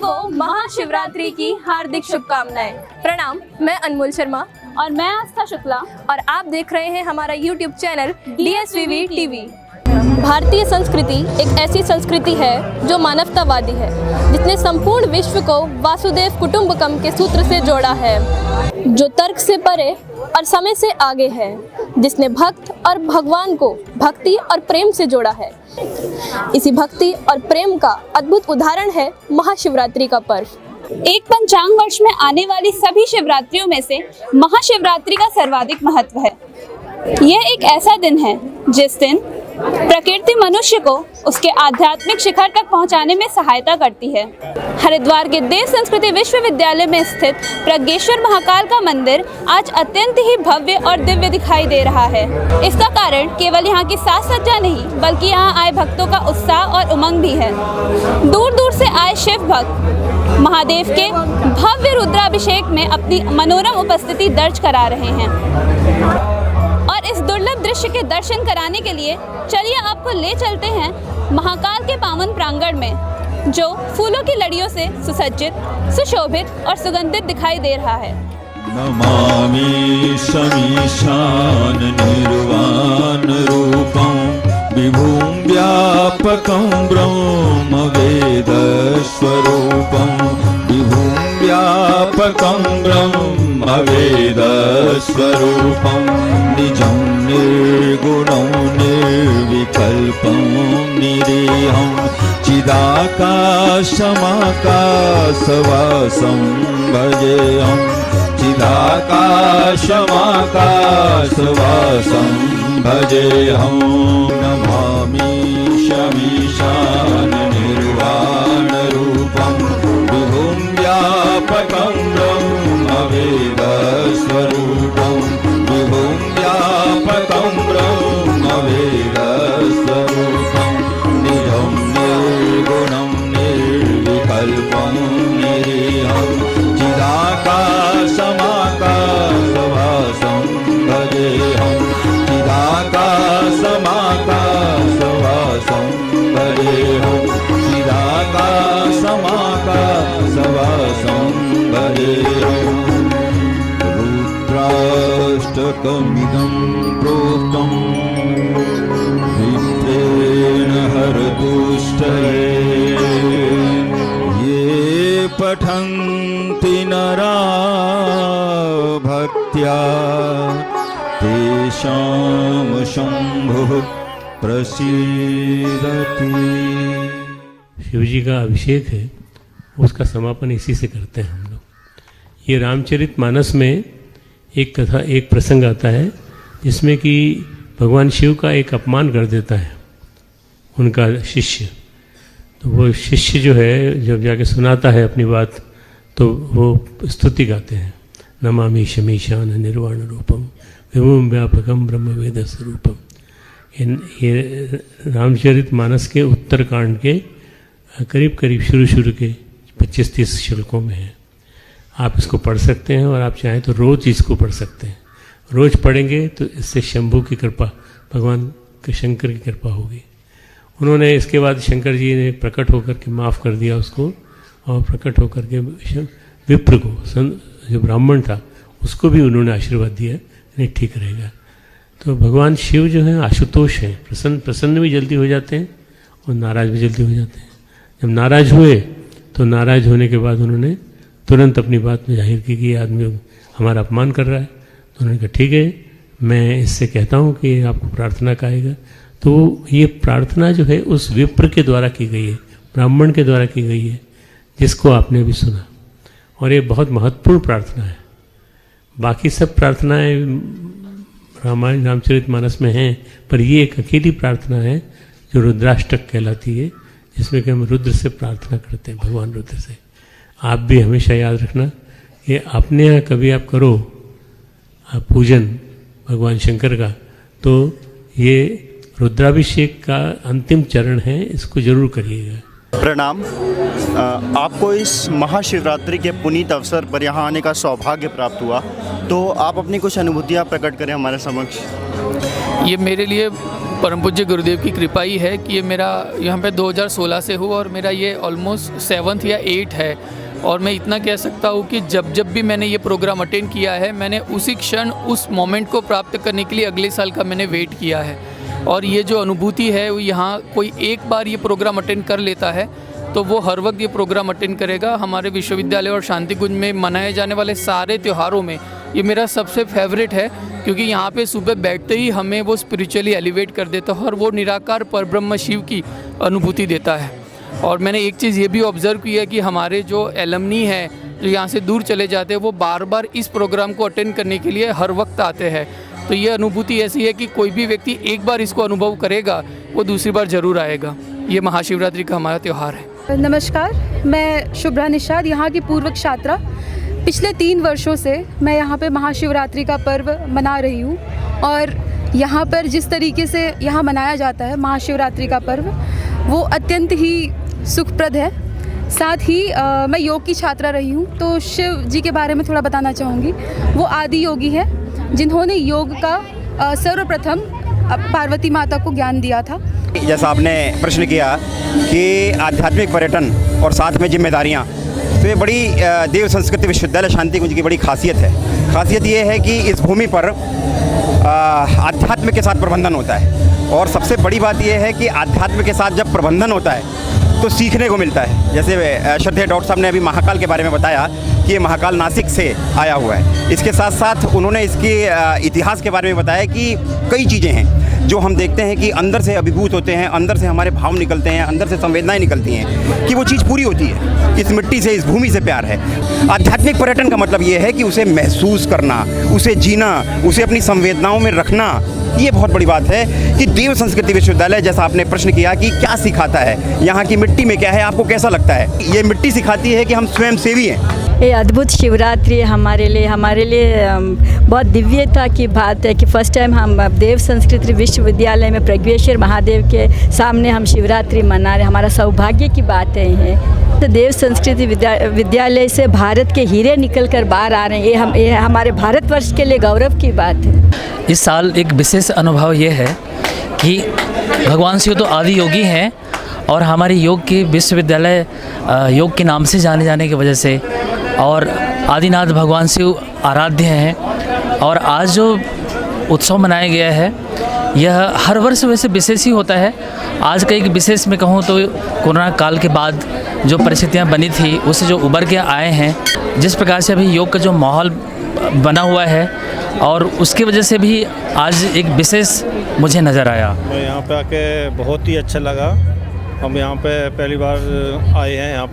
को महाशिवरात्रि की हार्दिक शुभकामनाएं। प्रणाम, मैं अनमोल शर्मा और मैं आस्था शुक्ला और आप देख रहे हैं हमारा YouTube चैनल DSVV TV। भारतीय संस्कृति एक ऐसी संस्कृति है जो मानवतावादी है, जिसने संपूर्ण विश्व को वासुदेव कुटुंबकम के सूत्र से जोड़ा है, जो तर्क से परे और समय से आगे है, जिसने भक्त और भगवान को भक्ति और प्रेम से जोड़ा है। इसी भक्ति और प्रेम का अद्भुत उदाहरण है महाशिवरात्रि का पर्व। एक पंचांग वर्ष में आने वाली सभी शिवरात्रियों में से महाशिवरात्रि का सर्वाधिक महत्व है। यह एक ऐसा दिन है जिस दिन प्रकृति मनुष्य को उसके आध्यात्मिक शिखर तक पहुंचाने में सहायता करती है। हरिद्वार के देव संस्कृति विश्वविद्यालय में स्थित प्रज्ञेश्वर महाकाल का मंदिर आज अत्यंत ही भव्य और दिव्य दिखाई दे रहा है। इसका कारण केवल यहाँ की साज सज्जा नहीं, बल्कि यहाँ आए भक्तों का उत्साह और उमंग भी है। दूर दूर से आए शिव भक्त महादेव के भव्य रुद्राभिषेक में अपनी मनोरम उपस्थिति दर्ज करा रहे हैं। और इस दुर्लभ दृश्य के दर्शन कराने के लिए चलिए आपको ले चलते हैं महाकाल के पावन प्रांगण में, जो फूलों की लड़ियों से सुसज्जित, सुशोभित और सुगंधित दिखाई दे रहा है। नमामि शमीशान निर्वाण रूपं विभुं व्यापकं ब्रह्म वेद स्वरूपं विभुं व्यापकं ब्रह्म वेद स्वरूपं निजं निर्गुणं निर्विकल्पं निरीहं चिदाकाशमाकाशवासं भजेऽहं चिदाकाशमाकाशवासं भजेऽहं नमामि शमीशान निर्वाण रूपं विभुं व्यापकं ब्रह्म वेद स्वरूपं विभुं व्यापकं ब्रह्म वेद स्वरूपं निजं निर्गुणं निर्विकल्पं निरीहं चिदाकाशमाकाशवासं भजेऽहं चिदाकाशमाकाशवासं भजेऽहं चिदाकाशमाकाशवासं भजेऽहं रुद्राष्टकमिदं प्रोक्तं विप्रेण हरतुष्टये ये पठन्ति नरा भक्त्या तेषां शंभुः प्रसीदति। शिव जी का अभिषेक है, उसका समापन इसी से करते हैं हम लोग। ये रामचरितमानस में एक कथा, एक प्रसंग आता है जिसमें कि भगवान शिव का एक अपमान कर देता है उनका शिष्य। तो वो शिष्य जो है जब जाके सुनाता है अपनी बात, तो वो स्तुति गाते हैं, नमामि शमीशान निर्वाण रूपम विभुं व्यापकम ब्रह्म वेद स्वरूपम। ये रामचरितमानस के उत्तरकांड के करीब करीब शुरू के 25-30 श्लोकों में है। आप इसको पढ़ सकते हैं और आप चाहें तो रोज इसको पढ़ सकते हैं। रोज पढ़ेंगे तो इससे शंभु की कृपा, भगवान के शंकर की कृपा होगी। उन्होंने इसके बाद शंकर जी ने प्रकट होकर के माफ़ कर दिया उसको, और प्रकट होकर के विप्र को, जो ब्राह्मण था, उसको भी उन्होंने आशीर्वाद दिया, नहीं ठीक रहेगा। तो भगवान शिव जो है आशुतोष हैं, प्रसन्न भी जल्दी हो जाते हैं और नाराज भी जल्दी हो जाते हैं। जब नाराज हुए तो नाराज होने के बाद उन्होंने तुरंत अपनी बात में जाहिर की कि ये आदमी हमारा अपमान कर रहा है। तो उन्होंने कहा ठीक है, मैं इससे कहता हूँ कि आपको प्रार्थना कहेगा। तो ये प्रार्थना जो है उस विप्र के द्वारा की गई है, ब्राह्मण के द्वारा की गई है, जिसको आपने भी सुना। और ये बहुत महत्वपूर्ण प्रार्थना है। बाकी सब प्रार्थनाएं रामायण रामचरितमानस में हैं, पर ये एक अकेली प्रार्थना है जो रुद्राष्टक कहलाती है, जिसमें कि हम रुद्र से प्रार्थना करते हैं, भगवान रुद्र से। आप भी हमेशा याद रखना, ये अपने यहाँ कभी आप करो पूजन भगवान शंकर का, तो ये रुद्राभिषेक का अंतिम चरण है, इसको जरूर करिएगा। प्रणाम। आपको इस महाशिवरात्रि के पुनीत अवसर पर यहाँ आने का सौभाग्य प्राप्त हुआ, तो आप अपनी कुछ अनुभूतियाँ प्रकट करें हमारे समक्ष। ये मेरे लिए परम पूज्य गुरुदेव की कृपा ही है कि ये मेरा यहाँ पे 2016 से हुआ और मेरा ये ऑलमोस्ट 7th या 8th है। और मैं इतना कह सकता हूँ कि जब जब भी मैंने ये प्रोग्राम अटेंड किया है, मैंने उसी क्षण उस मोमेंट को प्राप्त करने के लिए अगले साल का मैंने वेट किया है। और ये जो अनुभूति है वो यहाँ कोई एक बार ये प्रोग्राम अटेंड कर लेता है तो वो हर वक्त ये प्रोग्राम अटेंड करेगा। हमारे विश्वविद्यालय और शांति कुंज में मनाए जाने वाले सारे त्योहारों में ये मेरा सबसे फेवरेट है, क्योंकि यहाँ पे सुबह बैठते ही हमें वो स्पिरिचुअली एलिवेट कर देता है और वो निराकार परब्रह्म शिव की अनुभूति देता है। और मैंने एक चीज़ ये भी ऑब्ज़र्व की है कि हमारे जो एलमनी हैं जो यहाँ से दूर चले जाते हैं वो बार बार इस प्रोग्राम को अटेंड करने के लिए हर वक्त आते हैं। तो ये अनुभूति ऐसी है कि कोई भी व्यक्ति एक बार इसको अनुभव करेगा वो दूसरी बार ज़रूर आएगा। ये महाशिवरात्रि का हमारा त्यौहार है। नमस्कार, मैं शुभ्रा निषाद, यहाँ की पूर्व छात्रा। पिछले 3 वर्षों से मैं यहाँ पे महाशिवरात्रि का पर्व मना रही हूँ और यहाँ पर जिस तरीके से यहाँ मनाया जाता है महाशिवरात्रि का पर्व वो अत्यंत ही सुखप्रद है। साथ ही मैं योग की छात्रा रही हूँ तो शिव जी के बारे में थोड़ा बताना चाहूँगी। वो आदि योगी है जिन्होंने योग का सर्वप्रथम पार्वती माता को ज्ञान दिया था। जैसा आपने प्रश्न किया कि आध्यात्मिक पर्यटन और साथ में जिम्मेदारियाँ, तो ये बड़ी देव संस्कृति विश्वविद्यालय शांति कुंज की बड़ी खासियत है। खासियत ये है कि इस भूमि पर आध्यात्म के साथ प्रबंधन होता है और सबसे बड़ी बात यह है कि आध्यात्म के साथ जब प्रबंधन होता है तो सीखने को मिलता है। जैसे श्रद्धेय डॉक्टर साहब ने अभी महाकाल के बारे में बताया कि ये महाकाल नासिक से आया हुआ है। इसके साथ साथ उन्होंने इसके इतिहास के बारे में बताया कि कई चीज़ें हैं जो हम देखते हैं कि अंदर से अभिभूत होते हैं, अंदर से हमारे भाव निकलते हैं, अंदर से संवेदनाएं निकलती हैं कि वो चीज़ पूरी होती है। इस मिट्टी से, इस भूमि से प्यार है। आध्यात्मिक पर्यटन का मतलब ये है कि उसे महसूस करना, उसे जीना, उसे अपनी संवेदनाओं में रखना। ये बहुत बड़ी बात है कि देव संस्कृति विश्वविद्यालय, जैसा आपने प्रश्न किया कि क्या सिखाता है, यहाँ की मिट्टी में क्या है, आपको कैसा लगता है? ये मिट्टी सिखाती है कि हम स्वयं सेवी हैं। ये अद्भुत शिवरात्रि हमारे लिए बहुत दिव्यता की बात है कि फर्स्ट टाइम हम देव संस्कृति विश्वविद्यालय में प्रज्ञेश्वर महादेव के सामने हम शिवरात्रि मना रहे। हमारा सौभाग्य की बात है ये। तो देव संस्कृति विद्यालय से भारत के हीरे निकल कर बाहर आ रहे हैं। ये हमारे भारतवर्ष के लिए गौरव की बात है। इस साल एक विशेष अनुभव ये है कि भगवान शिव तो आदि योगी हैं और हमारी योग की विश्वविद्यालय योग के नाम से जाने जाने की वजह से और आदिनाथ भगवान शिव आराध्य हैं। और आज जो उत्सव मनाया गया है यह हर वर्ष वैसे विशेष ही होता है। आज का एक विशेष में कहूँ तो कोरोना काल के बाद जो परिस्थितियाँ बनी थी उससे जो उबर के आए हैं, जिस प्रकार से अभी योग का जो माहौल बना हुआ है और उसकी वजह से भी आज एक विशेष मुझे नज़र आया। मैं यहाँ पे आके बहुत ही अच्छा लगा। हम यहाँ पे पहली बार आए हैं। यहाँ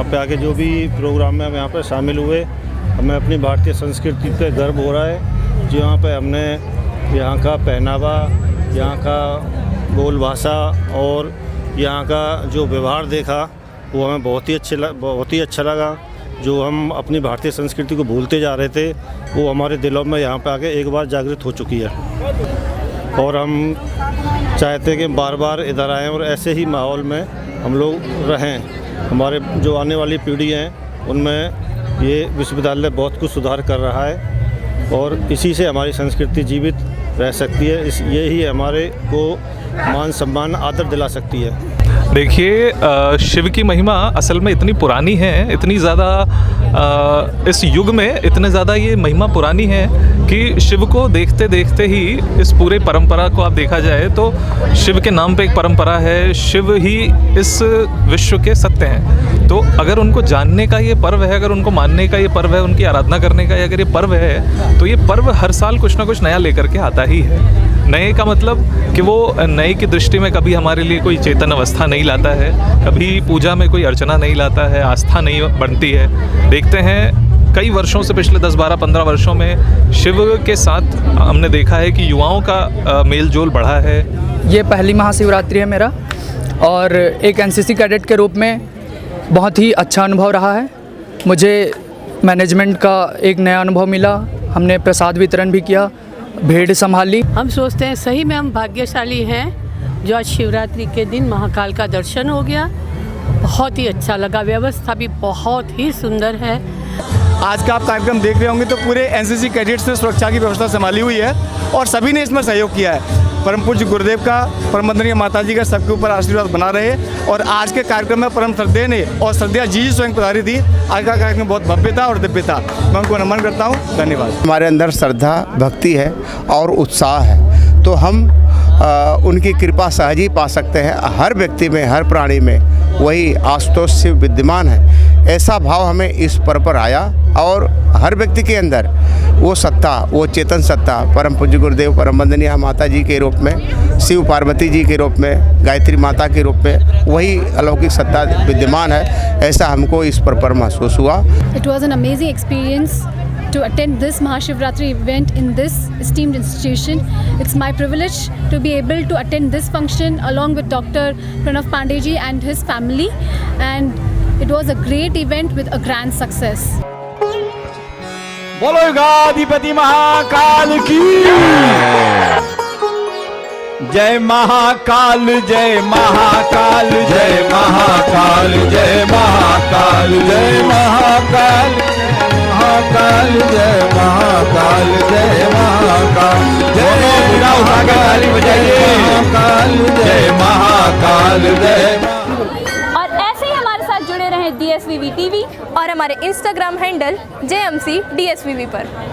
पे आके जो भी प्रोग्राम में हम यहाँ पे शामिल हुए, हमें अपनी भारतीय संस्कृति पे गर्व हो रहा है। जो यहाँ पे हमने यहाँ का पहनावा, यहाँ का बोल भाषा और यहाँ का जो व्यवहार देखा वो हमें बहुत ही अच्छा लगा। जो हम अपनी भारतीय संस्कृति को भूलते जा रहे थे वो हमारे दिलों में यहाँ पे आके एक बार जागृत हो चुकी है और हम चाहते हैं कि बार बार इधर आएँ और ऐसे ही माहौल में हम लोग रहें। हमारे जो आने वाली पीढ़ी हैं उनमें ये विश्वविद्यालय बहुत कुछ सुधार कर रहा है और इसी से हमारी संस्कृति जीवित रह सकती है। यही हमारे को मान सम्मान आदर दिला सकती है। देखिए, शिव की महिमा असल में इतनी पुरानी है, इतनी ज़्यादा इस युग में इतने ज़्यादा ये महिमा पुरानी है कि शिव को देखते देखते ही इस पूरे परंपरा को आप देखा जाए तो शिव के नाम पे एक परंपरा है। शिव ही इस विश्व के सत्य हैं। तो अगर उनको जानने का ये पर्व है, अगर उनको मानने का ये पर्व है, उनकी आराधना करने का अगर ये पर्व है तो ये पर्व हर साल कुछ ना कुछ नया लेकर के आता ही है। नए का मतलब कि वो नए की दृष्टि में कभी हमारे लिए कोई चेतन अवस्था नहीं लाता है, कभी पूजा में कोई अर्चना नहीं लाता है, आस्था नहीं बनती है। देखते हैं कई वर्षों से, पिछले 10, 12, 15 वर्षों में शिव के साथ हमने देखा है कि युवाओं का मेल जोल बढ़ा है। ये पहली महाशिवरात्रि है मेरा और एक एनसीसी कैडेट के रूप में बहुत ही अच्छा अनुभव रहा है। मुझे मैनेजमेंट का एक नया अनुभव मिला। हमने प्रसाद वितरण भी किया, भेड़ संभाली। हम सोचते हैं सही में हम भाग्यशाली हैं जो आज शिवरात्रि के दिन महाकाल का दर्शन हो गया। बहुत ही अच्छा लगा, व्यवस्था भी बहुत ही सुंदर है। आज का आप कार्यक्रम देख रहे होंगे तो पूरे एनसीसी कैडेट्स ने सुरक्षा की व्यवस्था संभाली हुई है और सभी ने इसमें सहयोग किया है। परम पूज्य गुरुदेव का, परम वंदनीय माता जी का सबके ऊपर आशीर्वाद बना रहे। और आज के कार्यक्रम में परम श्रद्धेय ने और श्रद्धा जी स्वयं पधारी थी। आज का कार्यक्रम बहुत भव्य था और दिव्य था। मैं उनको नमन करता हूँ। धन्यवाद। हमारे अंदर श्रद्धा, भक्ति है और उत्साह है, तो हम उनकी कृपा सहज ही पा सकते हैं। हर व्यक्ति में, हर प्राणी में वही आशुतोष शिव विद्यमान है, ऐसा भाव हमें इस पर्व पर आया। और हर व्यक्ति के अंदर वो सत्ता, वो चेतन सत्ता परम पूज्य गुरुदेव, परम वंदनीय माता जी के रूप में, शिव पार्वती जी के रूप में, गायत्री माता के रूप में वही अलौकिक सत्ता विद्यमान है, ऐसा हमको इस पर्व पर महसूस हुआ। It was an amazing experience to attend this Mahashivratri event in this esteemed institution. It's my privilege to be able to attend this function along with Dr. Pranav Pandey ji and his family, and it was a great event with a grand success. बोलो गाधिपति महाकाल की जय महाकाल, जय महाकाल, जय महाकाल, जय महाकाल, जय महाकाल, महाकाल, जय महाकाल, जय महाकाल, जय महाकाल, जय महाकाल, जय। और ऐसे ही हमारे साथ जुड़े रहें DSVV TV और हमारे इंस्टाग्राम हैंडल JMC DSVV पर।